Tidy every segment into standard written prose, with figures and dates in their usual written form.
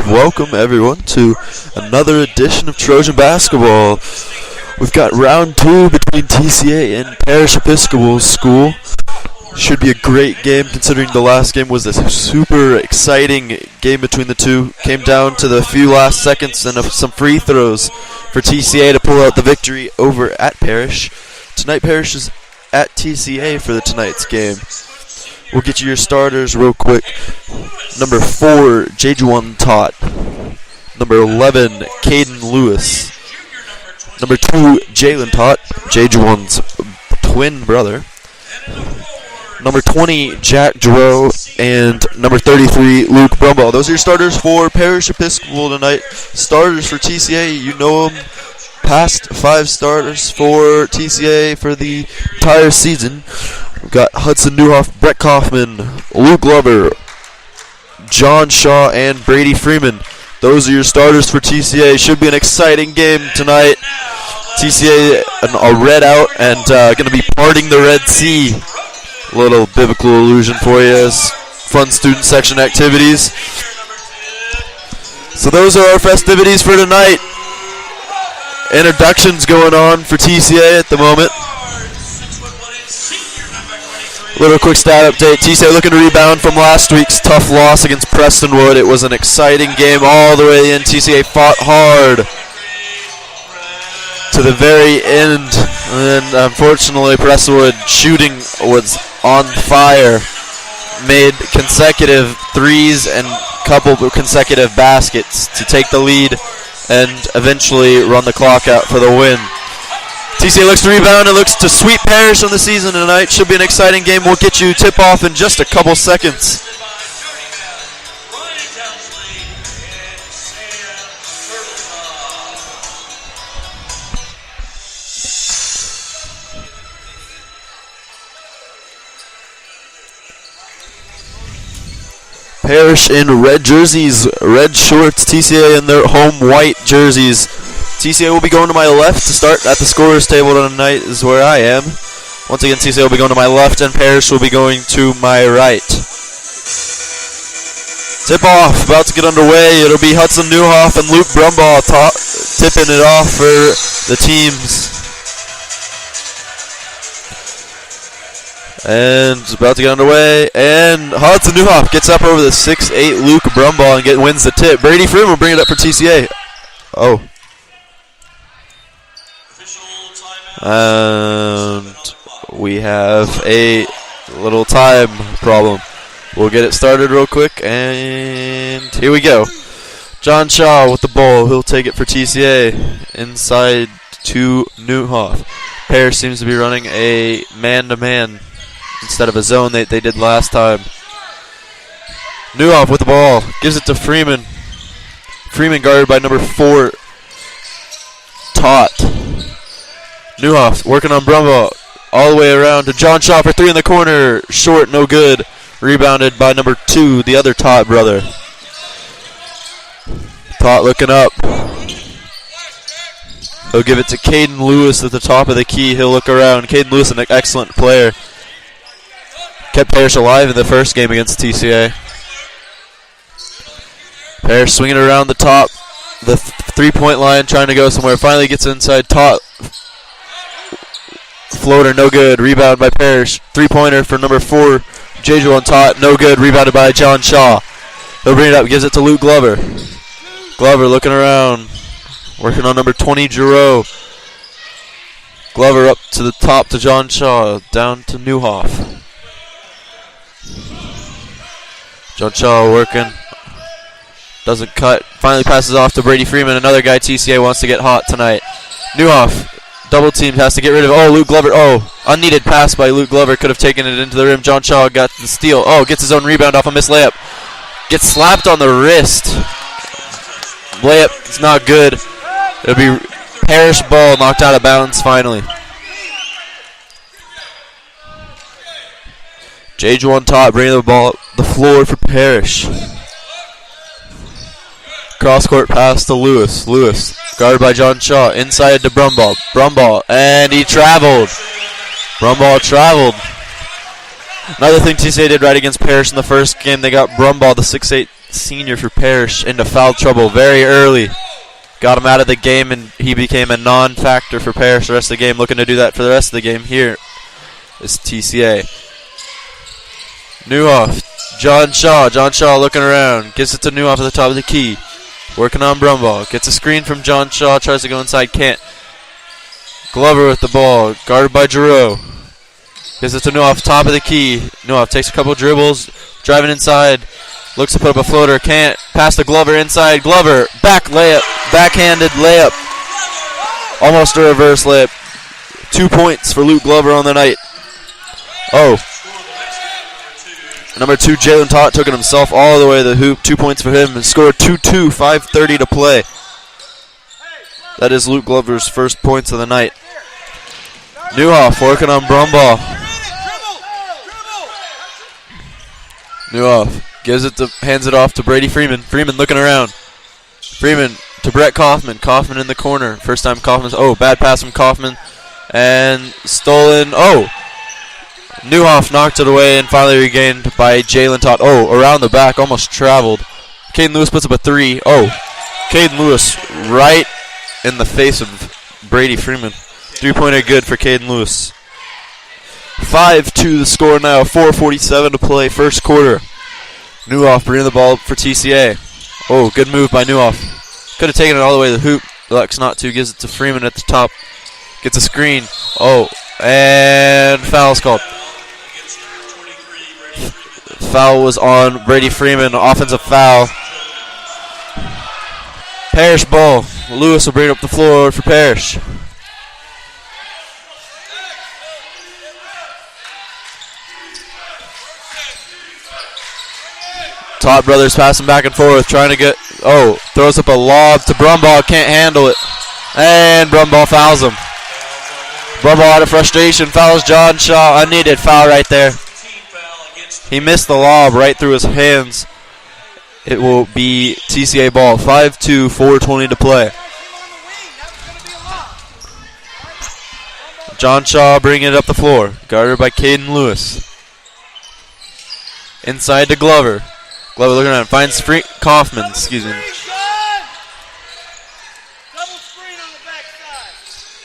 welcome everyone to another edition of Trojan Basketball. We've got round 2 between TCA and Parish Episcopal School. Should be a great game considering the last game was a super exciting game between the two. Came down to the few last seconds and some free throws for TCA to pull out the victory over at Parish. Tonight Parish is at TCA for tonight's game. We'll get you your starters real quick. Number 4, Jajuan Tot. Number 11, Caden Lewis. Number 2, Jalen Tot, Jajuan's twin brother. Number 20, Jack Giroux. And number 33, Luke Brumbaugh. Those are your starters for Parish Episcopal tonight. Starters for TCA, you know them. Past 5 starters for TCA for the entire season. We've got Hudson Newhoff, Brett Kaufman, Luke Glover, John Shaw, and Brady Freeman. Those are your starters for TCA. Should be an exciting game tonight. TCA a red out and going to be parting the Red Sea. A little biblical allusion for you as fun student section activities. So those are our festivities for tonight. Introductions going on for TCA at the moment. Little quick stat update. TCA looking to rebound from last week's tough loss against Prestonwood. It was an exciting game all the way in. TCA fought hard to the very end. And unfortunately, Prestonwood shooting was on fire. Made consecutive threes and couple consecutive baskets to take the lead and eventually run the clock out for the win. TCA looks to rebound and looks to sweep Parish on the season tonight. Should be an exciting game. We'll get you tip-off in just a couple seconds. Parish in red jerseys, red shorts. TCA in their home white jerseys. TCA will be going to my left to start at the scorer's table tonight is where I am. Once again, TCA will be going to my left and Parish will be going to my right. Tip-off about to get underway. It'll be Hudson Newhoff and Luke Brumbaugh tipping it off for the teams. And it's about to get underway. And Hudson Newhoff gets up over the 6'8" Luke Brumbaugh and wins the tip. Brady Freeman will bring it up for TCA. Oh. And we have a little time problem. We'll get it started real quick, and here we go. John Shaw with the ball. He'll take it for TCA. Inside to Newhoff. Parish seems to be running a man-to-man instead of a zone they did last time. Newhoff with the ball. Gives it to Freeman. Freeman guarded by number 4, Tot. Newhoff working on Brumbaugh all the way around to John Shaw for 3 in the corner. Short, no good. Rebounded by number 2, the other Tot brother. Tot looking up. He'll give it to Caden Lewis at the top of the key. He'll look around. Caden Lewis, an excellent player. Kept Parish alive in the first game against TCA. Parish swinging around the top. The 3-point line, trying to go somewhere. Finally gets inside. Tot. Floater, no good. Rebound by Parish. 3-pointer for number 4, Jajuan Tot. No good. Rebounded by John Shaw. He'll bring it up. Gives it to Luke Glover. Glover looking around. Working on number 20, Giroux. Glover up to the top to John Shaw. Down to Newhoff. John Shaw working. Doesn't cut. Finally passes off to Brady Freeman. Another guy TCA wants to get hot tonight. Newhoff. Double teamed, has to get rid of. Oh, Luke Glover. Oh, unneeded pass by Luke Glover. Could have taken it into the rim. John Shaw got the steal. Oh, gets his own rebound off a missed layup. Gets slapped on the wrist. Layup is not good. It'll be Parish ball knocked out of bounds finally. Jajuan Tot bringing the ball up the floor for Parish. Cross-court pass to Lewis. Lewis, guarded by John Shaw. Inside to Brumbaugh. Brumbaugh, and he traveled. Brumbaugh traveled. Another thing TCA did right against Parish in the first game, they got Brumbaugh, the 6'8", senior for Parish, into foul trouble very early. Got him out of the game, and he became a non-factor for Parish the rest of the game. Looking to do that for the rest of the game. Here is TCA. Newhoff. John Shaw. John Shaw looking around. Gives it to Newhoff at the top of the key. Working on Brumball. Gets a screen from John Shaw. Tries to go inside. Can't. Glover with the ball. Guarded by Giroux. Gives it to Newhoff. Top of the key. Newhoff takes a couple dribbles. Driving inside. Looks to put up a floater. Can't. Pass to Glover inside. Glover. Back layup. Backhanded layup. Almost a reverse layup. 2 points for Luke Glover on the night. Oh. Number 2, Jalen Tott, took it himself all the way to the hoop. 2 points for him and scored 2-2, 5:30 to play. That is Luke Glover's first points of the night. Newhoff working on Brumball. Newhoff hands it off to Brady Freeman. Freeman looking around. Freeman to Brett Kaufman. Kaufman in the corner. First time Kaufman's. Oh, bad pass from Kaufman. And stolen. Oh. Newhoff knocked it away and finally regained by Jalen Tott. Oh, around the back, almost traveled. Caden Lewis puts up a 3. Oh, Caden Lewis right in the face of Brady Freeman. 3-pointer good for Caden Lewis. 5-2 the score now. 4:47 to play, first quarter. Newhoff bringing the ball for TCA. Oh, good move by Newhoff. Could have taken it all the way to the hoop. Elects not to. Gives it to Freeman at the top. Gets a screen. Oh, and foul's called. Foul was on Brady Freeman. Offensive foul. Parish ball. Lewis will bring up the floor for Parish. Todd brothers passing back and forth, trying to get. Oh, throws up a lob to Brumball. Can't handle it. And Brumball fouls him. Brumball out of frustration fouls John Shaw. Unneeded foul right there. He missed the lob right through his hands. It will be TCA ball. 5-2, 4:20 to play. John Shaw bringing it up the floor. Guarded by Caden Lewis. Inside to Glover. Glover looking around. Finds Kaufman. Excuse me.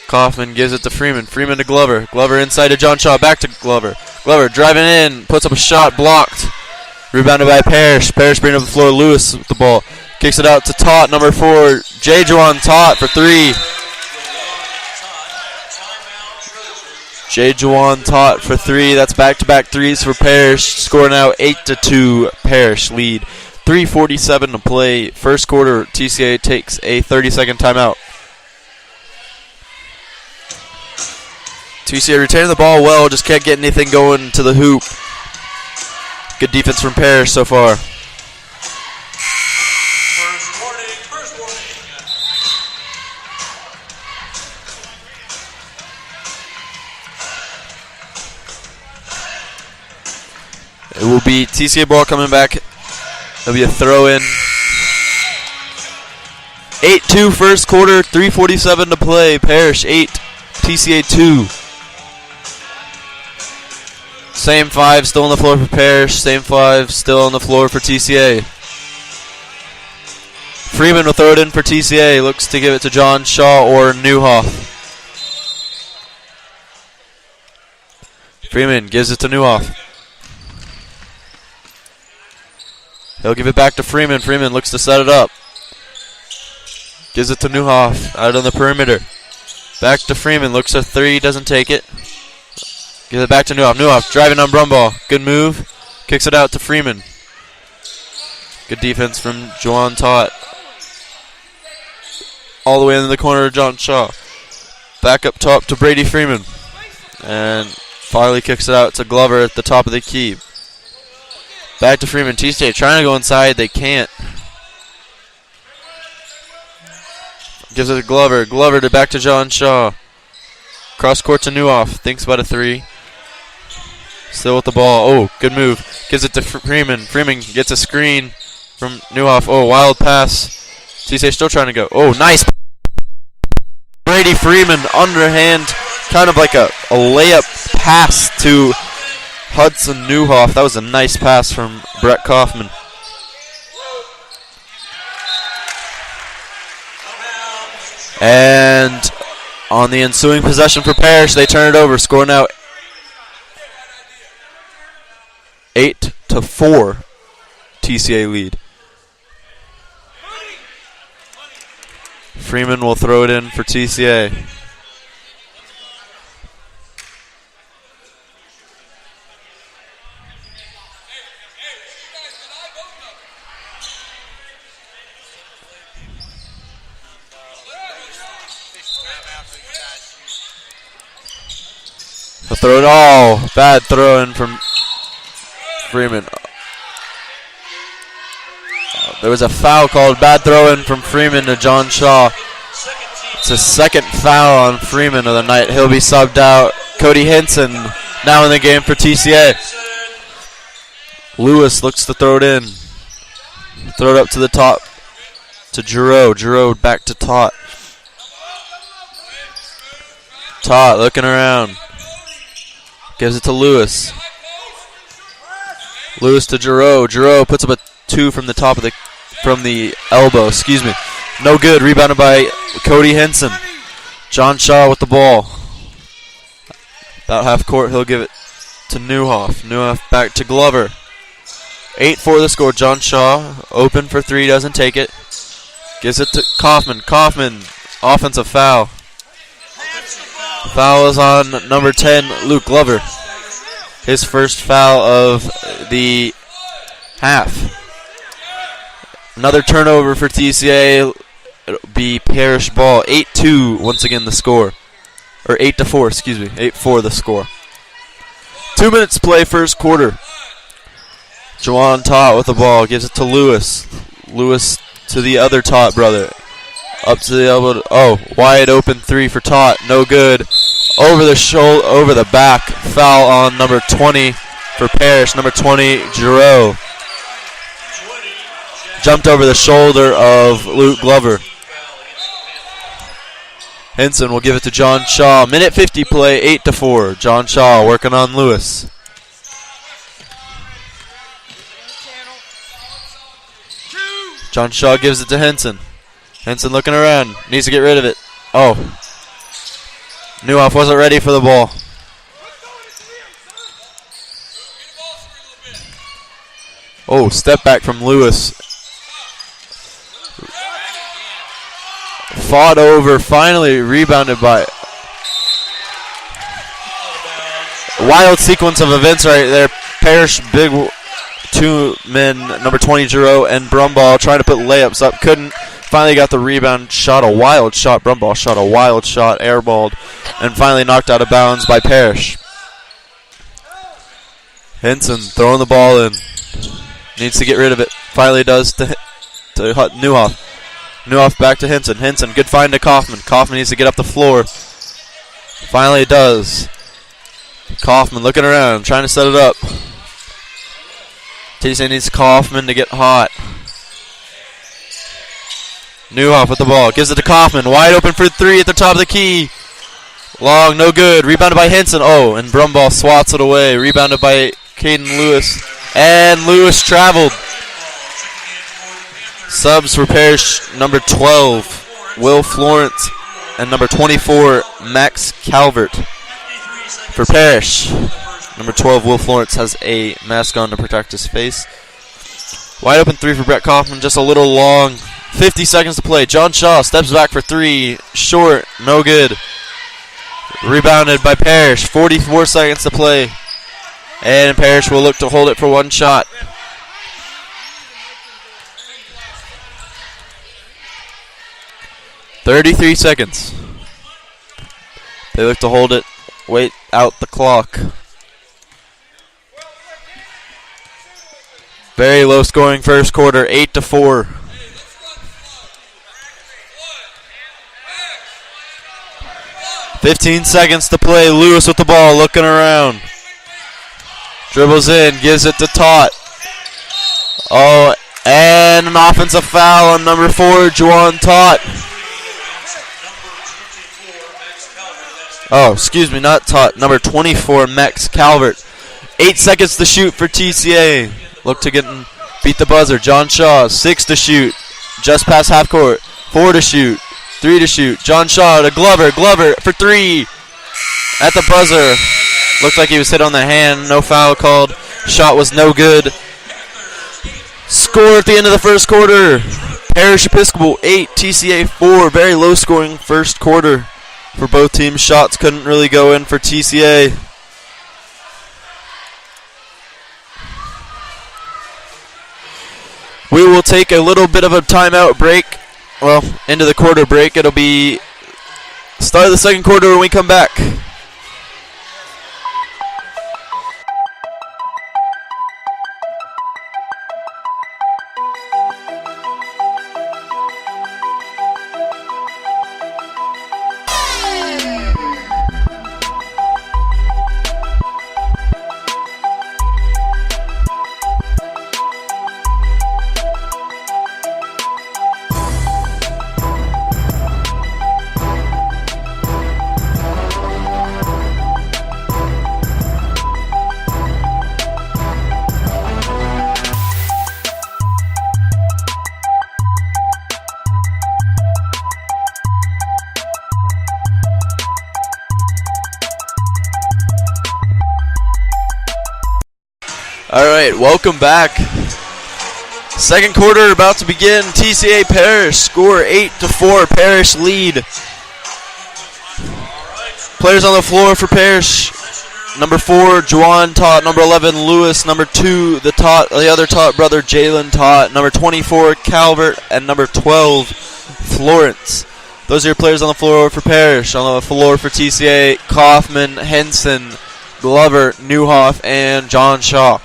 Kaufman gives it to Freeman. Freeman to Glover. Glover inside to John Shaw. Back to Glover. Glover driving in. Puts up a shot. Blocked. Rebounded by Parish. Parish bringing up the floor. Lewis with the ball. Kicks it out to Tott. Number 4. J-Juwan Tott for 3. J-Juwan Tott for 3. That's back-to-back threes for Parish. Score now 8-2. Parish lead. 3:47 to play. First quarter. TCA takes a 30-second timeout. TCA retaining the ball well, just can't get anything going to the hoop. Good defense from Parish so far. It will be TCA ball coming back. It'll be a throw-in. 8-2 first quarter, 3:47 to play. Parish 8, TCA 2. Same 5 still on the floor for Parish. Same 5 still on the floor for TCA. Freeman will throw it in for TCA. Looks to give it to John Shaw or Newhoff. Freeman gives it to Newhoff. He'll give it back to Freeman. Freeman looks to set it up. Gives it to Newhoff out on the perimeter. Back to Freeman. Looks at 3. Doesn't take it. Gives it back to Newhoff. Newhoff driving on Brumball. Good move. Kicks it out to Freeman. Good defense from Juwan Tott. All the way into the corner of John Shaw. Back up top to Brady Freeman. And finally kicks it out to Glover at the top of the key. Back to Freeman. TCA trying to go inside. They can't. Gives it to Glover. Glover to back to John Shaw. Cross court to Newhoff. Thinks about a 3. Still with the ball. Oh, good move. Gives it to Freeman. Freeman gets a screen from Newhoff. Oh, wild pass. TCA still trying to go. Oh, nice. Brady Freeman underhand. Kind of like a layup pass to Hudson Newhoff. That was a nice pass from Brett Kaufman. And on the ensuing possession for Parish, they turn it over. Score now 8-4. TCA lead. Freeman will throw it in for TCA. He'll throw it all. Bad throw in from Freeman. There was a foul called. Bad throw in from Freeman to John Shaw. It's a second foul on Freeman of the night. He'll be subbed out. Cody Henson now in the game for TCA. Lewis looks to throw it in. Throw it up to the top to Giroux. Giroux back to Tot. Tot looking around. Gives it to Lewis. Lewis to Giroux. Giroux puts up a two from the top of the elbow. Excuse me. No good. Rebounded by Cody Henson. John Shaw with the ball. About half court. He'll give it to Newhoff. Newhoff back to Glover. 8-4 the score. John Shaw open for three. Doesn't take it. Gives it to Kaufman. Kaufman. Offensive foul. Foul is on number 10, Luke Glover. His first foul of the half. Another turnover for TCA. It'll be Parish ball. 8-2 once again the score. Or 8-4, excuse me. 8-4 the score. 2 minutes play first quarter. Juwan Tot with the ball. Gives it to Lewis. Lewis to the other Tot brother. Up to the elbow. Oh, wide open three for Tot. No good. Over the shoulder, over the back. Foul on number 20 for Parish. Number 20, Giroux. Jumped over the shoulder of Luke Glover. Henson will give it to John Shaw. Minute 50 play, 8-4. John Shaw working on Lewis. John Shaw gives it to Henson. Henson looking around. Needs to get rid of it. Oh. Newhoff wasn't ready for the ball. Oh, step back from Lewis. Fought over. Finally rebounded by. Wild sequence of events right there. Parish big two men, number 20 Giroux and Brumball trying to put layups up. Couldn't. Finally got the rebound, shot a wild shot. Brumball shot a wild shot, airballed, and finally knocked out of bounds by Parish. Henson throwing the ball in. Needs to get rid of it. Finally does to Newhoff. Newhoff back to Henson. Henson, good find to Kaufman. Kaufman needs to get up the floor. Finally does. Kaufman looking around, trying to set it up. TC needs Kaufman to get hot. Newhoff with the ball. Gives it to Kaufman. Wide open for three at the top of the key. Long, no good. Rebounded by Henson. Oh, and Brumball swats it away. Rebounded by Caden Lewis. And Lewis traveled. Subs for Parish, number 12, Will Florence. And number 24, Max Calvert. For Parish, number 12, Will Florence has a mask on to protect his face. Wide open three for Brett Kaufman. Just a little long. 50 seconds to play. John Shaw steps back for three. Short. No good. Rebounded by Parish. 44 seconds to play. And Parish will look to hold it for one shot. .33 seconds. They look to hold it. Wait out the clock. Very low scoring first quarter. 8-4. .15 seconds to play. Lewis with the ball, looking around. Dribbles in, gives it to Tot. Oh, and an offensive foul on number 4, Juwan Tot. Oh, excuse me, not Tot. Number 24, Max Calvert. 8 seconds to shoot for TCA. Look to beat the buzzer. John Shaw, 6 to shoot. Just past half court. 4 to shoot. 3 to shoot. John Shaw to Glover. Glover for 3 at the buzzer. Looked like he was hit on the hand. No foul called. Shot was no good. Score at the end of the first quarter. Parish Episcopal 8, TCA 4. Very low scoring first quarter for both teams. Shots couldn't really go in for TCA. We will take a little bit of a timeout break. Well, into the quarter break. It'll be start of the second quarter when we come back. All right, welcome back. Second quarter about to begin. TCA Parish score 8-4. Parish lead. Players on the floor for Parish. Number 4, Juwan Tot. Number 11, Lewis. Number 2, the other Tot brother, Jalen Tot. Number 24, Calvert. And number 12, Florence. Those are your players on the floor for Parish. On the floor for TCA, Kaufman, Henson, Glover, Newhoff, and John Shaw.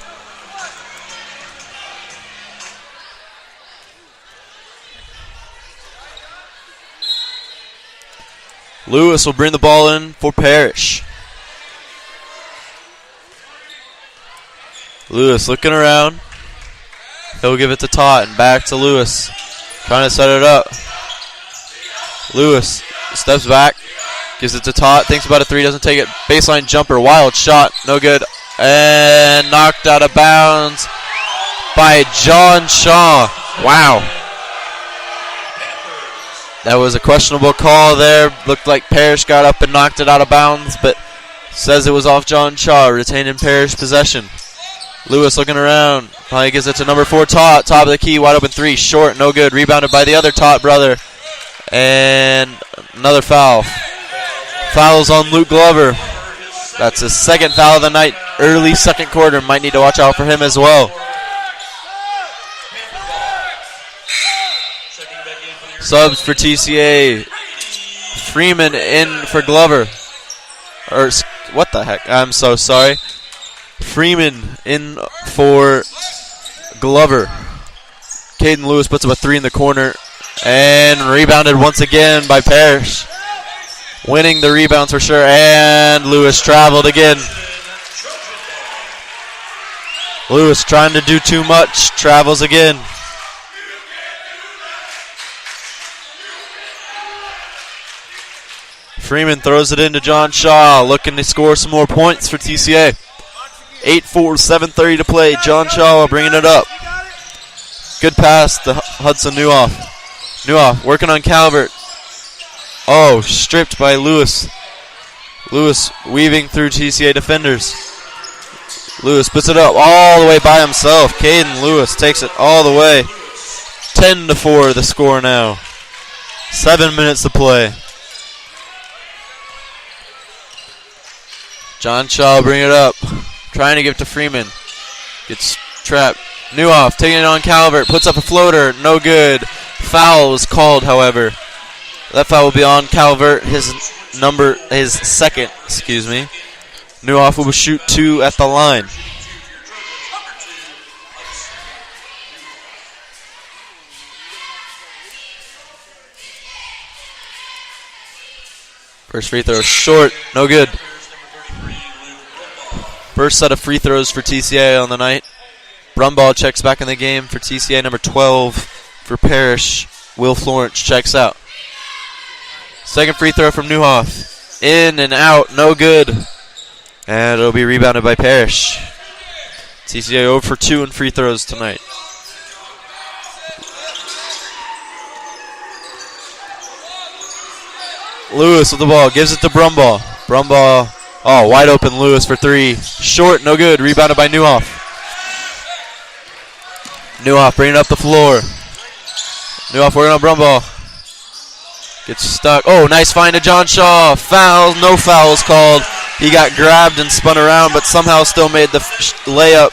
Lewis will bring the ball in for Parish. Lewis looking around. He'll give it to Tot and back to Lewis. Trying to set it up. Lewis steps back. Gives it to Tot. Thinks about a 3. Doesn't take it. Baseline jumper. Wild shot. No good. And knocked out of bounds by John Shaw. Wow. That was a questionable call there. Looked like Parish got up and knocked it out of bounds, but says it was off John Shaw, retaining Parish possession. Lewis looking around. Probably gives it to number 4, Tot. Top of the key, wide open 3. Short, no good. Rebounded by the other Tot brother. And another foul. Fouls on Luke Glover. That's his second foul of the night. Early second quarter. Might need to watch out for him as well. Subs for TCA. Freeman in for Glover. Or, what the heck? I'm so sorry. Freeman in for Glover. Caden Lewis puts up a 3 in the corner. And rebounded once again by Parish. Winning the rebounds for sure. And Lewis traveled again. Lewis trying to do too much. Travels again. Freeman throws it into John Shaw, looking to score some more points for TCA. 8-4, 7:30 to play. John Shaw bringing it up. Good pass to Hudson Newhoff. Newhoff working on Calvert. Oh, stripped by Lewis. Lewis weaving through TCA defenders. Lewis puts it up all the way by himself. Caden Lewis takes it all the way. 10-4 the score now. 7 minutes to play. John Shaw bring it up. Trying to give it to Freeman. Gets trapped. Newhoff taking it on Calvert. Puts up a floater. No good. Foul was called, however. That foul will be on Calvert. His second. Newhoff will shoot 2 at the line. First free throw short. No good. First set of free throws for TCA on the night. Brumball checks back in the game for TCA. Number 12 for Parish. Will Florence checks out. Second free throw from Newhoff. In and out. No good. And it'll be rebounded by Parish. TCA 0 for 2 in free throws tonight. Lewis with the ball. Gives it to Brumbaugh. Brumbaugh. Oh, wide open Lewis for three. Short, no good. Rebounded by Newhoff. Newhoff bringing it up the floor. Newhoff working on Brumbaugh. Gets stuck. Oh, nice find to John Shaw. Foul. No fouls called. He got grabbed and spun around, but somehow still made the layup.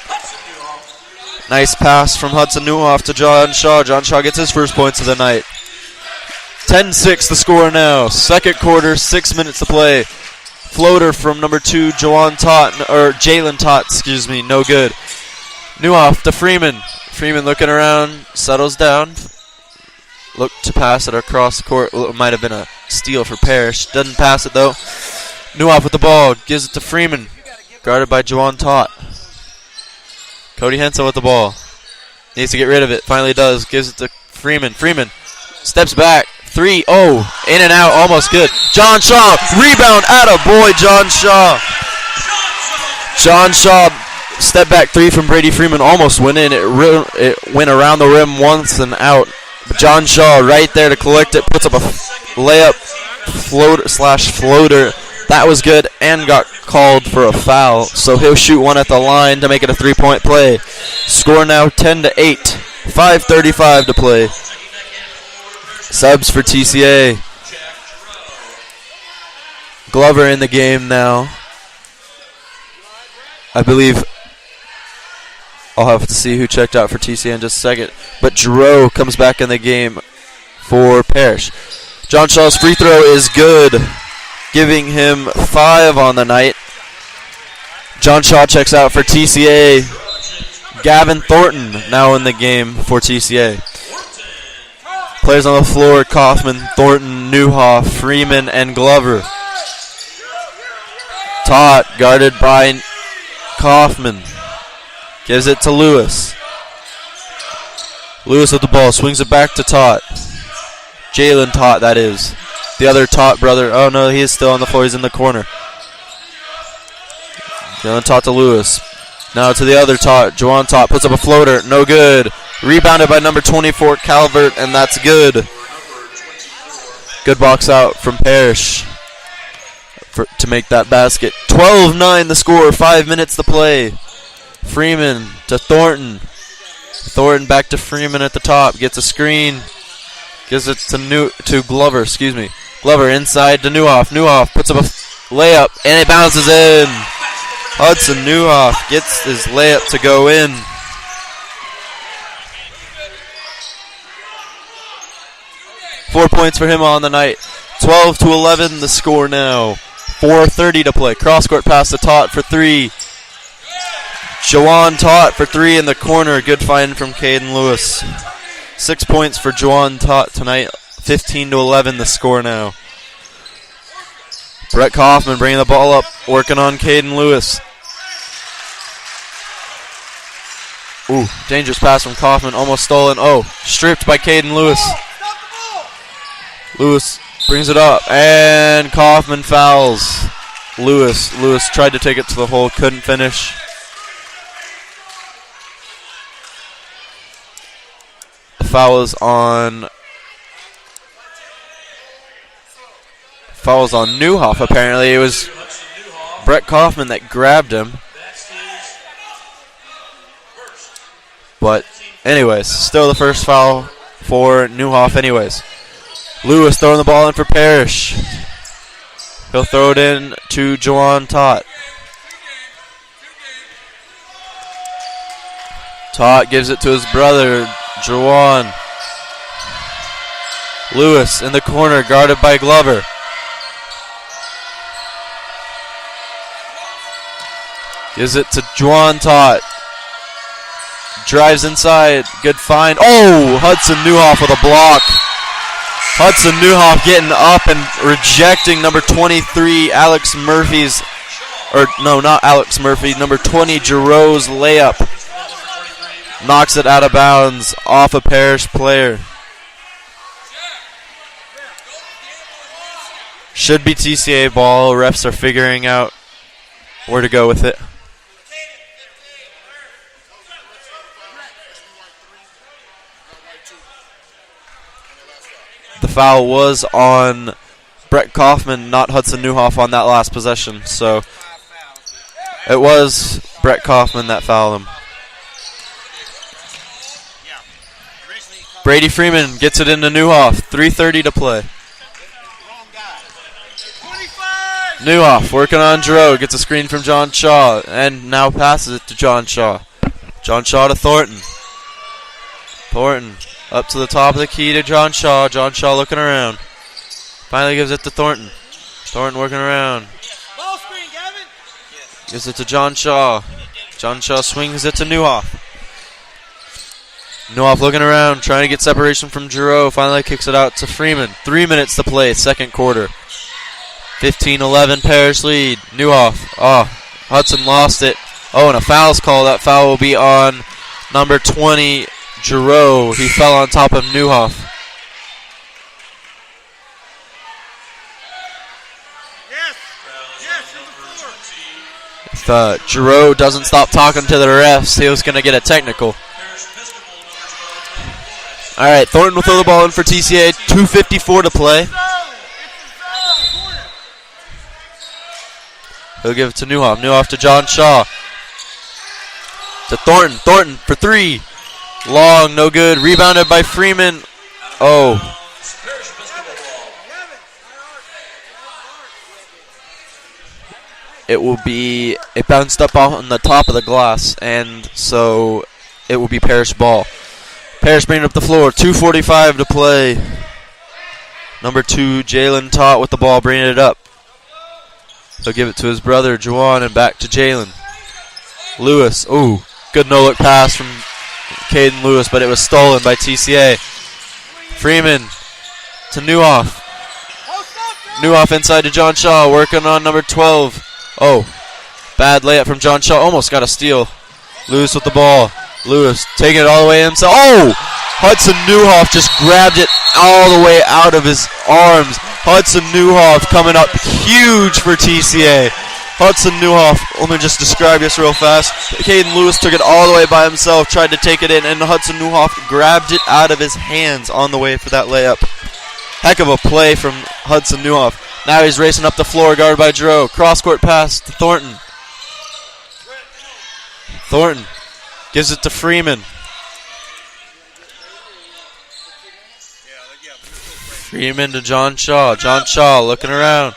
Nice pass from Hudson Newhoff to John Shaw. John Shaw gets his first points of the night. 10-6 the score now. Second quarter, 6 minutes to play. Floater from number 2, Jalen Tott, no good. Newhoff to Freeman. Freeman looking around, settles down. Look to pass it across the court. Well, it might have been a steal for Parish. Doesn't pass it though. Newhoff with the ball, gives it to Freeman. Guarded by Jawan Tott. Cody Hensel with the ball. Needs to get rid of it. Finally does. Gives it to Freeman. Freeman steps back. Three. Oh, in and out. Almost good. John Shaw. Rebound. Attaboy, John Shaw. John Shaw. Step back three from Brady Freeman. Almost went in. It went around the rim once and out. But John Shaw right there to collect it. Puts up a layup. Floater. That was good and got called for a foul. So he'll shoot one at the line to make it a 3-point play. Score now 10-8. 5:35 to play. Subs for TCA. Glover in the game now. I believe I'll have to see who checked out for TCA in just a second. But Giroux comes back in the game for Parish. John Shaw's free throw is good, giving him 5 on the night. John Shaw checks out for TCA. Gavin Thornton now in the game for TCA. Players on the floor: Kaufman, Thornton, Newhoff, Freeman, and Glover. Tott guarded by Kaufman. Gives it to Lewis. Lewis with the ball, swings it back to Tott. Jalen Tott, that is. The other Tott brother. Oh no, he is still on the floor. He's in the corner. Jalen Tott to Lewis. Now to the other Tott. Juwan Tott puts up a floater. No good. Rebounded by number 24, Calvert, and that's good. Good box out from Parish to make that basket. 12-9 the score. 5 minutes to play. Freeman to Thornton. Thornton back to Freeman at the top. Gets a screen. Gives it to Glover. Glover inside to Newhoff. Newhoff puts up a layup, and it bounces in. Hudson Newhoff gets his layup to go in. Four points for him on the night. 12-11 the score now. 4:30 to play. Cross-court pass to Tott for three. Jawan Tott for three in the corner. Good find from Caden Lewis. 6 points for Jawan Tott tonight. 15-11 the score now. Brett Kaufman bringing the ball up, working on Caden Lewis. Ooh, dangerous pass from Kaufman, almost stolen. Oh, stripped by Caden Lewis. Lewis brings it up, and Kaufman fouls Lewis. Lewis tried to take it to the hole, couldn't finish. The foul is on Newhoff, apparently. It was Brett Kaufman that grabbed him. But anyways, still the first foul for Newhoff anyways. Lewis throwing the ball in for Parish. He'll throw it in to Jawan Tott. Tott gives it to his brother, Jawan. Lewis in the corner, guarded by Glover. Gives it to Juwan Tott. Drives inside. Good find. Oh, Hudson Newhoff with a block. Hudson Newhoff getting up and rejecting number 23, Alex Murphy's, or no, not Alex Murphy, number 20, Giroux's layup. Knocks it out of bounds off a Parish player. Should be TCA ball. Refs are figuring out where to go with it. The foul was on Brett Kaufman, not Hudson Newhoff, on that last possession. So it was Brett Kaufman that fouled him. Brady Freeman gets it into Newhoff. 3:30 to play. Newhoff working on Giroux. Gets a screen from John Shaw and now passes it to John Shaw. John Shaw to Thornton. Thornton up to the top of the key to John Shaw. John Shaw looking around. Finally gives it to Thornton. Thornton working around. Ball screen, Gavin. Gives it to John Shaw. John Shaw swings it to Newhoff. Newhoff looking around, trying to get separation from Giroux. Finally kicks it out to Freeman. 3 minutes to play, second quarter. 15-11 Parish lead. Newhoff. Hudson lost it. And a foul's called. That foul will be on number 20, Giroux. He fell on top of Newhoff. If Giroux doesn't stop talking to the refs, he was going to get a technical. All right, Thornton will throw the ball in for TCA. 2:54 to play. He'll give it to Newhoff. Newhoff to John Shaw. To Thornton. Thornton for three. Long, no good. Rebounded by Freeman. It bounced up on the top of the glass, and so it will be Parish ball. Parish bringing up the floor. 2:45 to play. Number 2, Jalen Tott with the ball, bringing it up. He'll give it to his brother, Juwan, and back to Jalen. Lewis. Good no-look pass from Caden Lewis, but it was stolen by TCA. Freeman to Newhoff. Newhoff inside to John Shaw, working on number 12. Bad layup from John Shaw. Almost got a steal. Lewis with the ball. Lewis taking it all the way himself. Hudson Newhoff just grabbed it all the way out of his arms. Hudson Newhoff coming up huge for TCA. Hudson Newhoff, let me just describe this real fast. Caden Lewis took it all the way by himself, tried to take it in, and Hudson Newhoff grabbed it out of his hands on the way for that layup. Heck of a play from Hudson Newhoff. Now he's racing up the floor, guarded by Giroux. Cross-court pass to Thornton. Thornton gives it to Freeman. Freeman to John Shaw. John Shaw looking around.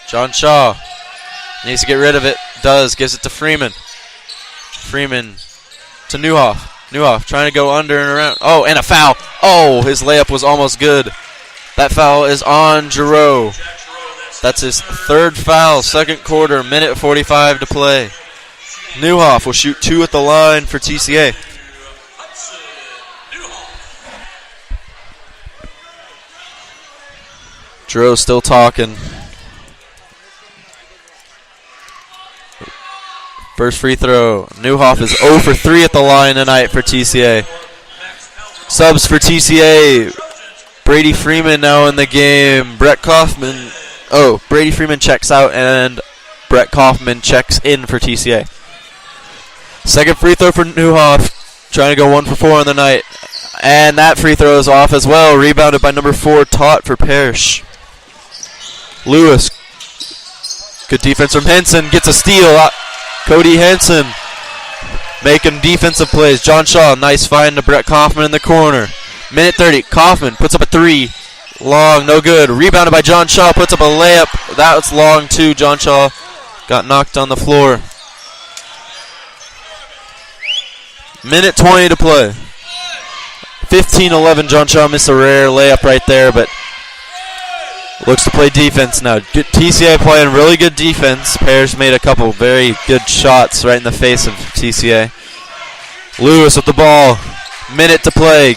John Shaw needs to get rid of it. Does. Gives it to Freeman. Freeman to Newhoff. Newhoff trying to go under and around. And a foul. His layup was almost good. That foul is on Giroux. That's his third foul, second quarter, minute 45 to play. Newhoff will shoot 2 at the line for TCA. Giroux still talking. First free throw. Newhoff is 0 for 3 at the line tonight for TCA. Subs for TCA. Brady Freeman now in the game. Brady Freeman checks out and Brett Kaufman checks in for TCA. Second free throw for Newhoff. Trying to go 1 for 4 on the night. And that free throw is off as well. Rebounded by number 4, Tott for Parish. Lewis. Good defense from Henson. Gets a steal. Cody Henson making defensive plays. John Shaw, nice find to Brett Kaufman in the corner. Minute 30. Kaufman puts up a 3. Long, no good. Rebounded by John Shaw. Puts up a layup. That was long too. John Shaw got knocked on the floor. Minute 20 to play. 15-11. John Shaw missed a rare layup right there, but looks to play defense now. TCA playing really good defense. Parish made a couple very good shots right in the face of TCA. Lewis with the ball. Minute to play.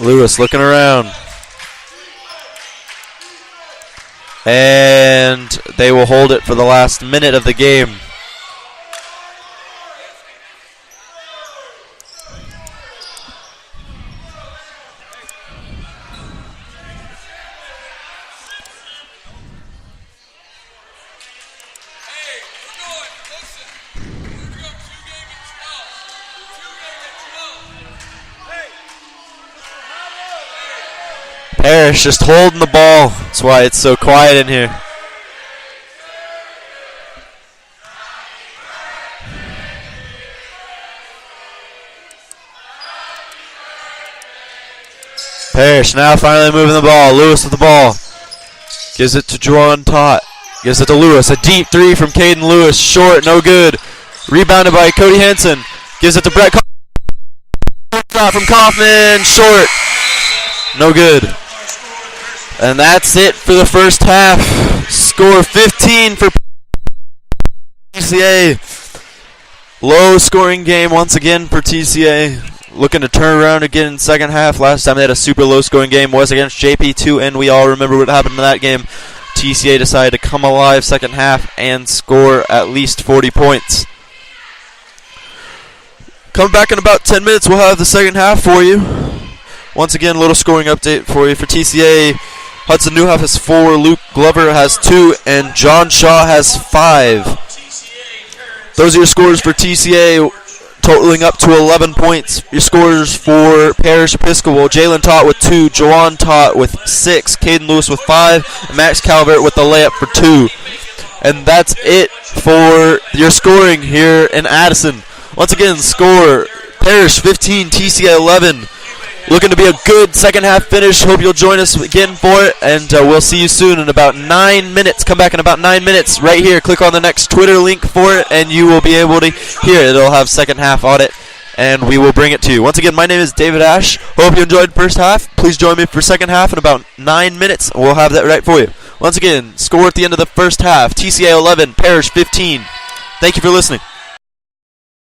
Lewis looking around. And they will hold it for the last minute of the game. Parish just holding the ball. That's why it's so quiet in here. Parish now finally moving the ball. Lewis with the ball. Gives it to Juwan Tott. Gives it to Lewis. A deep three from Caden Lewis. Short, no good. Rebounded by Cody Hansen. Gives it to Brett Kaufman. Shot from Kaufman. Short. No good. And that's it for the first half. Score 15 for TCA. Low scoring game once again for TCA. Looking to turn around again in second half. Last time they had a super low scoring game was against JP2, and we all remember what happened in that game. TCA decided to come alive second half and score at least 40 points. Come back in about 10 minutes. We'll have the second half for you. Once again, a little scoring update for you. For TCA, Hudson Newhoff has 4, Luke Glover has 2, and John Shaw has 5. Those are your scores for TCA, totaling up to 11 points. Your scores for Parish Episcopal: Jalen Tott with 2, Juwan Tott with 6, Caden Lewis with 5, and Max Calvert with the layup for 2. And that's it for your scoring here in Addison. Once again, score: Parish 15, TCA 11. Looking to be a good second half finish. Hope you'll join us again for it, and we'll see you soon in about 9 minutes. Come back in about 9 minutes right here. Click on the next Twitter link for it, and you will be able to hear it. It'll have second half on it, and we will bring it to you. Once again, my name is David Ash. Hope you enjoyed first half. Please join me for second half in about 9 minutes. We'll have that right for you. Once again, score at the end of the first half: TCA 11, Parish 15. Thank you for listening.